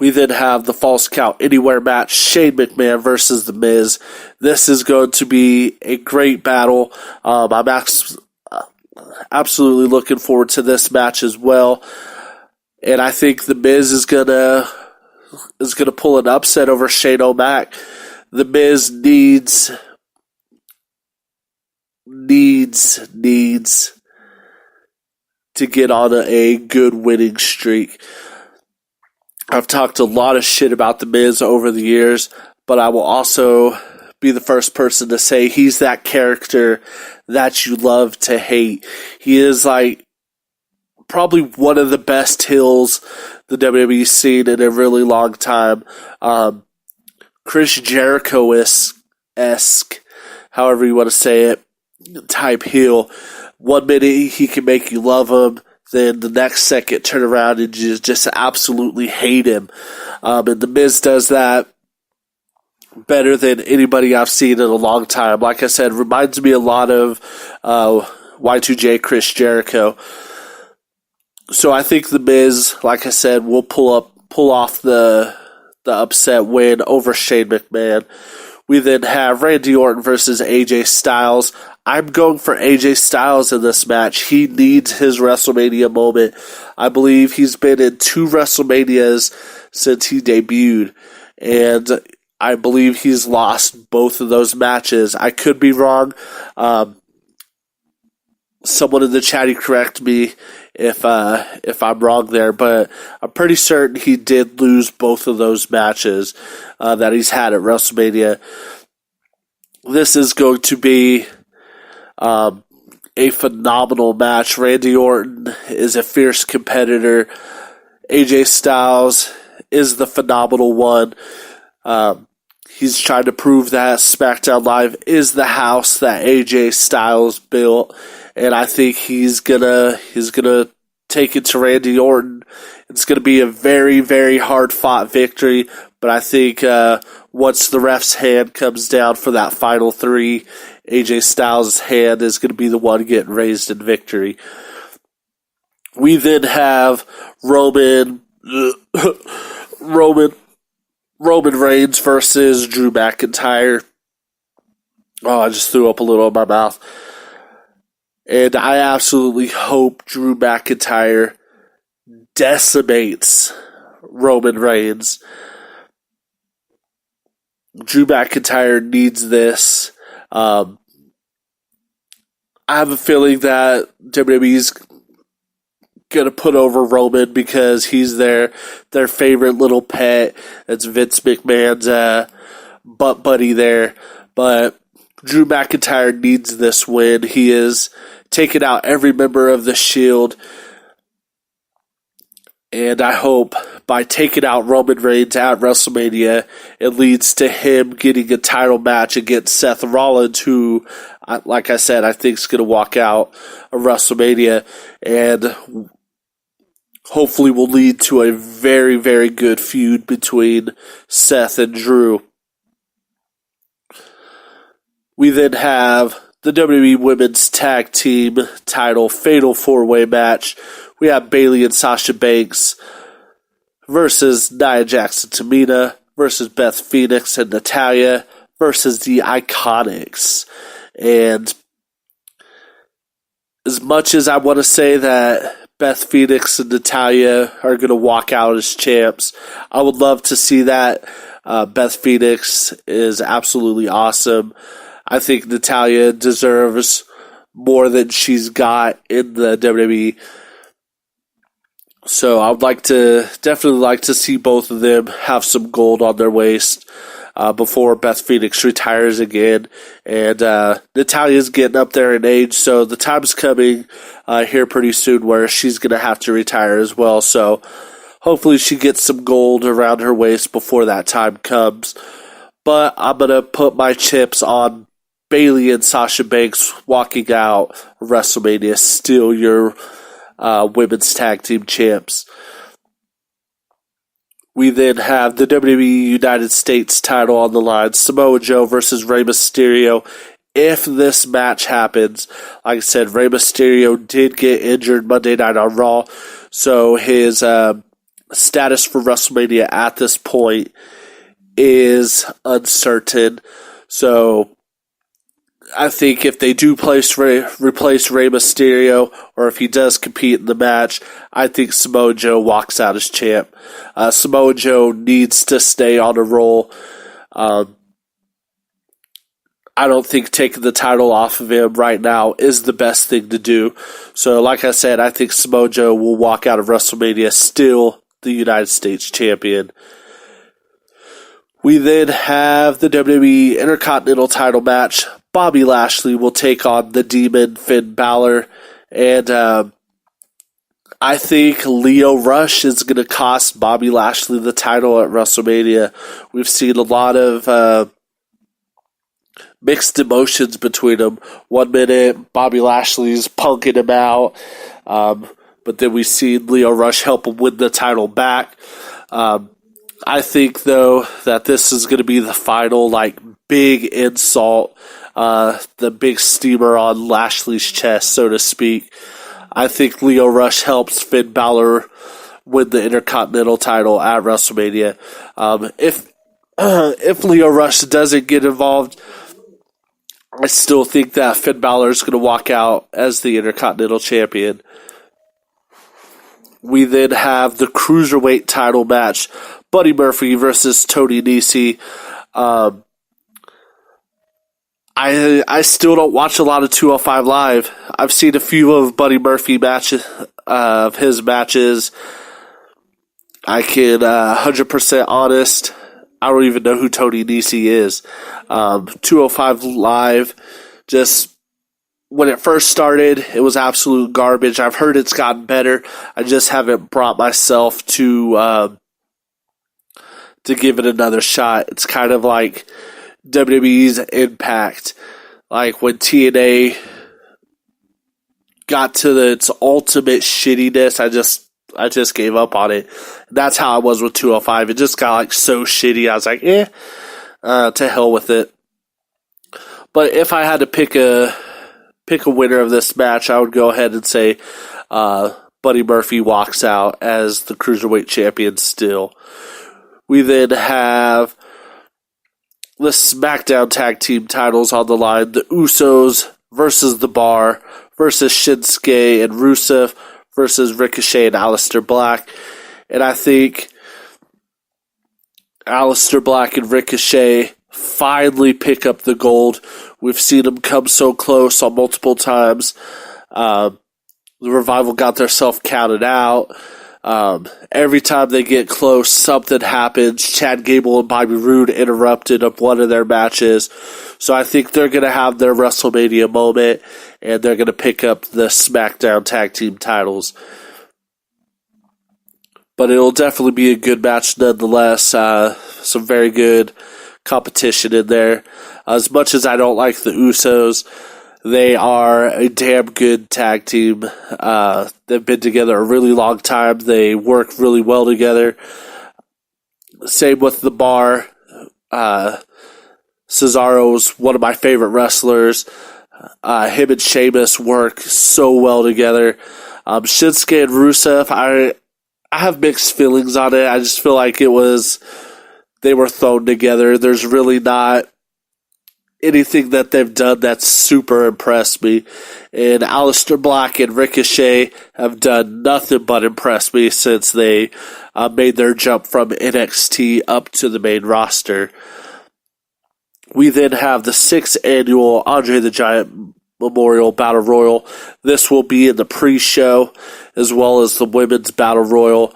We then have the Falls Count Anywhere match, Shane McMahon versus The Miz. This is going to be a great battle. I'm absolutely looking forward to this match as well. And I think The Miz is gonna pull an upset over Shane O'Mac. The Miz needs to get on a good winning streak. I've talked a lot of shit about The Miz over the years, but I will also be the first person to say he's that character that you love to hate. He is like probably one of the best heels the WWE's seen in a really long time. Chris Jericho-esque, however you want to say it, type heel. 1 minute he can make you love him, then the next second turn around and just absolutely hate him. And The Miz does that better than anybody I've seen in a long time. Like I said, reminds me a lot of Y2J Chris Jericho. So I think The Miz, like I said, will pull off the upset win over Shane McMahon. We then have Randy Orton versus AJ Styles. I'm going for AJ Styles in this match. He needs his WrestleMania moment. I believe he's been in 2 WrestleManias since he debuted, and I believe he's lost both of those matches. I could be wrong. Someone in the chat correct me if I'm wrong there, but I'm pretty certain he did lose both of those matches that he's had at WrestleMania. This is going to be a phenomenal match. Randy Orton is a fierce competitor. AJ Styles is the phenomenal one. He's trying to prove that Smackdown Live is the house that AJ Styles built, and I think he's gonna take it to Randy Orton. It's gonna be a very, very hard fought victory, but I think once the ref's hand comes down for that final 3, AJ Styles' hand is gonna be the one getting raised in victory. We then have Roman Reigns versus Drew McIntyre. Oh, I just threw up a little in my mouth. And I absolutely hope Drew McIntyre decimates Roman Reigns. Drew McIntyre needs this. I have a feeling that WWE's going to put over Roman because he's their favorite little pet. It's Vince McMahon's butt buddy there. But Drew McIntyre needs this win. He is taking out every member of the Shield. And I hope by taking out Roman Reigns at WrestleMania, it leads to him getting a title match against Seth Rollins, who, like I said, I think is going to walk out of WrestleMania. And hopefully will lead to a very, very good feud between Seth and Drew. We then have the WWE Women's Tag Team title Fatal 4-Way match. We have Bayley and Sasha Banks versus Nia Jax and Tamina versus Beth Phoenix and Natalya versus the Iconics. And as much as I want to say that Beth Phoenix and Natalya are going to walk out as champs, I would love to see that. Beth Phoenix is absolutely awesome. I think Natalya deserves more than she's got in the WWE. So I would definitely like to see both of them have some gold on their waist before Beth Phoenix retires again. And Natalya's getting up there in age, so the time's coming here pretty soon where she's going to have to retire as well. So hopefully she gets some gold around her waist before that time comes. But I'm going to put my chips on Bayley and Sasha Banks walking out of WrestleMania, still your women's tag team champs. We then have the WWE United States title on the line, Samoa Joe versus Rey Mysterio. If this match happens, like I said, Rey Mysterio did get injured Monday Night on Raw, so his status for WrestleMania at this point is uncertain. So I think if they do replace Rey Mysterio, or if he does compete in the match, I think Samoa Joe walks out as champ. Samoa Joe needs to stay on a roll. I don't think taking the title off of him right now is the best thing to do. So, like I said, I think Samoa Joe will walk out of WrestleMania still the United States champion. We then have the WWE Intercontinental title match. Bobby Lashley will take on the Demon Finn Balor. And I think Lio Rush is going to cost Bobby Lashley the title at WrestleMania. We've seen a lot of mixed emotions between them. 1 minute, Bobby Lashley's punking him out. But then we see Lio Rush help him win the title back. I think, though, that this is going to be the final, big insult, the big steamer on Lashley's chest, so to speak. I think Lio Rush helps Finn Balor win the Intercontinental title at WrestleMania. If Lio Rush doesn't get involved, I still think that Finn Balor is going to walk out as the Intercontinental champion. We then have the Cruiserweight title match. Buddy Murphy versus Tony Nese. I still don't watch a lot of 205 Live. I've seen a few of Buddy Murphy matches, of his matches. I can 100% honest, I don't even know who Tony Nese is. 205 Live, just when it first started, it was absolute garbage. I've heard it's gotten better. I just haven't brought myself to give it another shot. It's kind of like WWE's Impact. Like when TNA got to its ultimate shittiness, I just gave up on it. That's how I was with 205. It just got so shitty. I was like, to hell with it. But if I had to pick a winner of this match, I would go ahead and say Buddy Murphy walks out as the Cruiserweight champion still. We then have the Smackdown tag team titles on the line. The Usos versus The Bar versus Shinsuke and Rusev versus Ricochet and Aleister Black. And I think Aleister Black and Ricochet finally pick up the gold. We've seen them come so close on multiple times. The Revival got themselves counted out. Every time they get close, something happens. Chad Gable and Bobby Roode interrupted up one of their matches. So I think they're going to have their WrestleMania moment, and they're going to pick up the SmackDown tag team titles. But it'll definitely be a good match nonetheless. Some very good competition in there. As much as I don't like the Usos, they are a damn good tag team. They've been together a really long time. They work really well together. Same with The Bar. Cesaro's one of my favorite wrestlers. Him and Sheamus work so well together. Shinsuke and Rusev, I have mixed feelings on it. I just feel like they were thrown together. There's really not anything that they've done that's super impressed me. And Aleister Black and Ricochet have done nothing but impress me since they made their jump from NXT up to the main roster. We then have the 6th annual Andre the Giant Memorial Battle Royal. This will be in the pre-show as well as the Women's Battle Royal.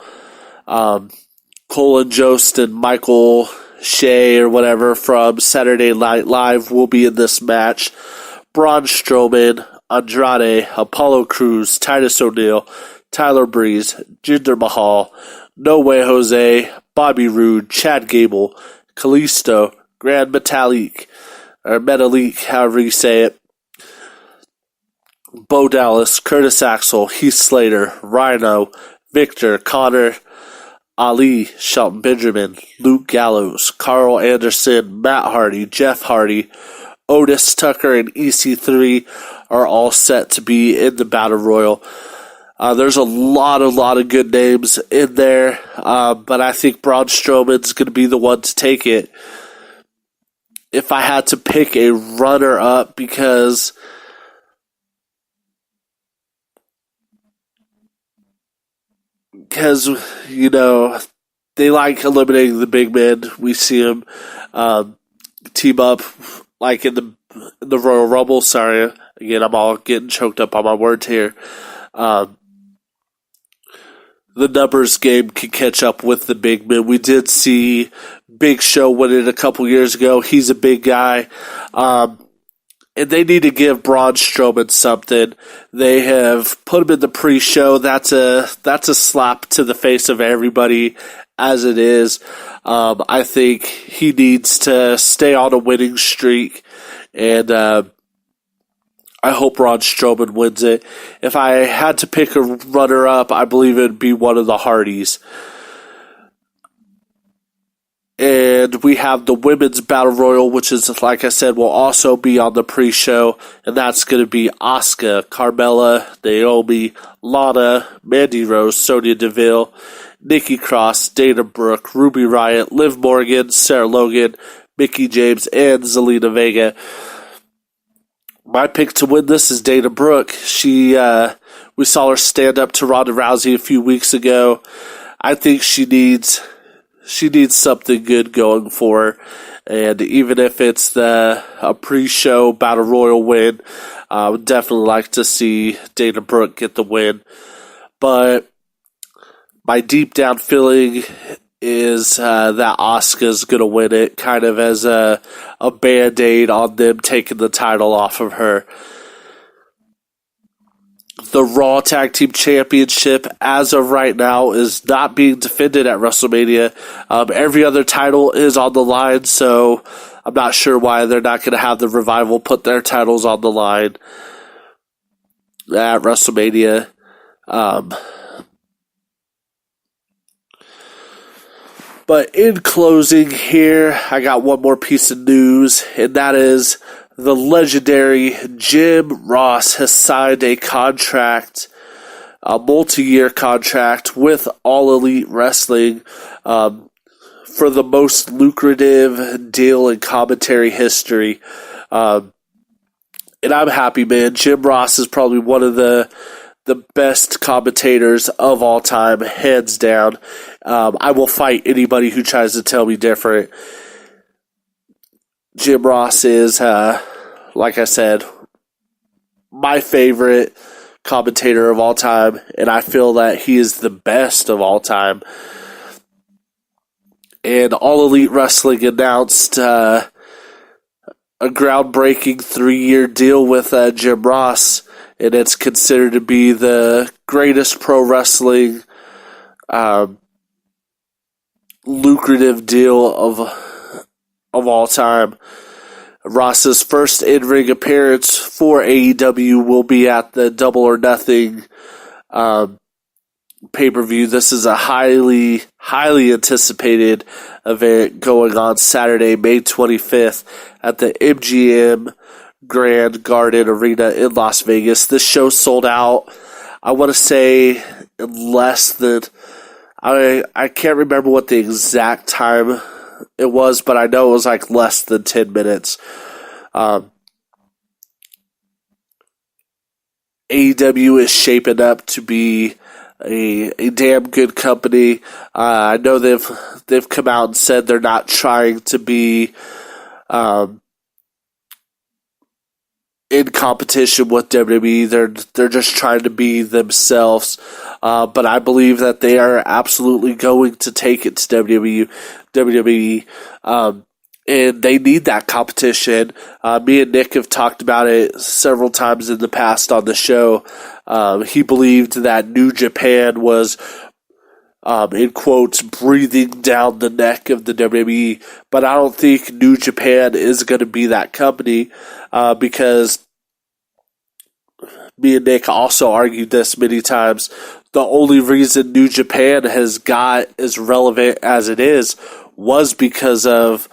Colin Jost and Michael Shea or whatever from Saturday Night Live will be in this match. Braun Strowman, Andrade, Apollo Crews, Titus O'Neil, Tyler Breeze, Jinder Mahal, No Way Jose, Bobby Roode, Chad Gable, Kalisto, Grand Metalik, or Metalik, however you say it, Bo Dallas, Curtis Axel, Heath Slater, Rhino, Victor, Connor, Ali, Shelton Benjamin, Luke Gallows, Carl Anderson, Matt Hardy, Jeff Hardy, Otis Tucker, and EC3 are all set to be in the Battle Royal. There's a lot of good names in there, but I think Braun Strowman's going to be the one to take it. If I had to pick a runner-up, because you know, they like eliminating the big men. We see them team up like in the Royal Rumble. Sorry, again, I'm all getting choked up on my words here. The numbers game can catch up with the big men. We did see Big Show win it a couple years ago. He's a big guy. And they need to give Braun Strowman something. They have put him in the pre-show. That's a slap to the face of everybody as it is. I think he needs to stay on a winning streak, and I hope Braun Strowman wins it. If I had to pick a runner-up, I believe it would be one of the Hardys. And we have the Women's Battle Royal, which is, like I said, will also be on the pre-show. And that's going to be Asuka, Carmella, Naomi, Lana, Mandy Rose, Sonya Deville, Nikki Cross, Dana Brooke, Ruby Riott, Liv Morgan, Sarah Logan, Mickie James, and Zelina Vega. My pick to win this is Dana Brooke. We saw her stand up to Ronda Rousey a few weeks ago. I think she needs something good going for her. And even if it's a pre-show Battle Royal win, I would definitely like to see Dana Brooke get the win. But my deep down feeling is that Asuka's going to win it, kind of as a Band-Aid on them taking the title off of her. The Raw Tag Team Championship, as of right now, is not being defended at WrestleMania. Every other title is on the line, so I'm not sure why they're not going to have the Revival put their titles on the line at WrestleMania. But in closing here, I got one more piece of news, and that is the legendary Jim Ross has signed a contract, a multi-year contract with All Elite Wrestling for the most lucrative deal in commentary history. And I'm happy, man. Jim Ross is probably one of the best commentators of all time, hands down. I will fight anybody who tries to tell me different. Jim Ross is, like I said, my favorite commentator of all time, and I feel that he is the best of all time. And All Elite Wrestling announced a groundbreaking 3-year deal with Jim Ross, and it's considered to be the greatest pro wrestling lucrative deal of all time. Ross's first in-ring appearance for AEW will be at the Double or Nothing pay-per-view. This is a highly anticipated event going on Saturday, May 25th at the MGM Grand Garden Arena in Las Vegas. This show sold out, I want to say, in less than... I can't remember what the exact time it was, but I know it was like less than 10 minutes. AEW is shaping up to be a damn good company. I know they've come out and said they're not trying to be in competition with WWE. They're just trying to be themselves. But I believe that they are absolutely going to take it to WWE. And they need that competition. Me and Nick have talked about it several times in the past on the show. He believed that New Japan was, in quotes, breathing down the neck of the WWE. But I don't think New Japan is going to be that company because me and Nick also argued this many times. The only reason New Japan has got as relevant as it is was because of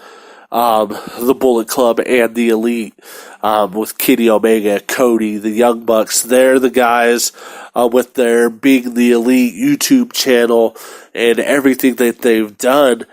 the Bullet Club and the Elite, with Kenny Omega, Cody, the Young Bucks. They're the guys with their Being the Elite YouTube channel and everything that they've done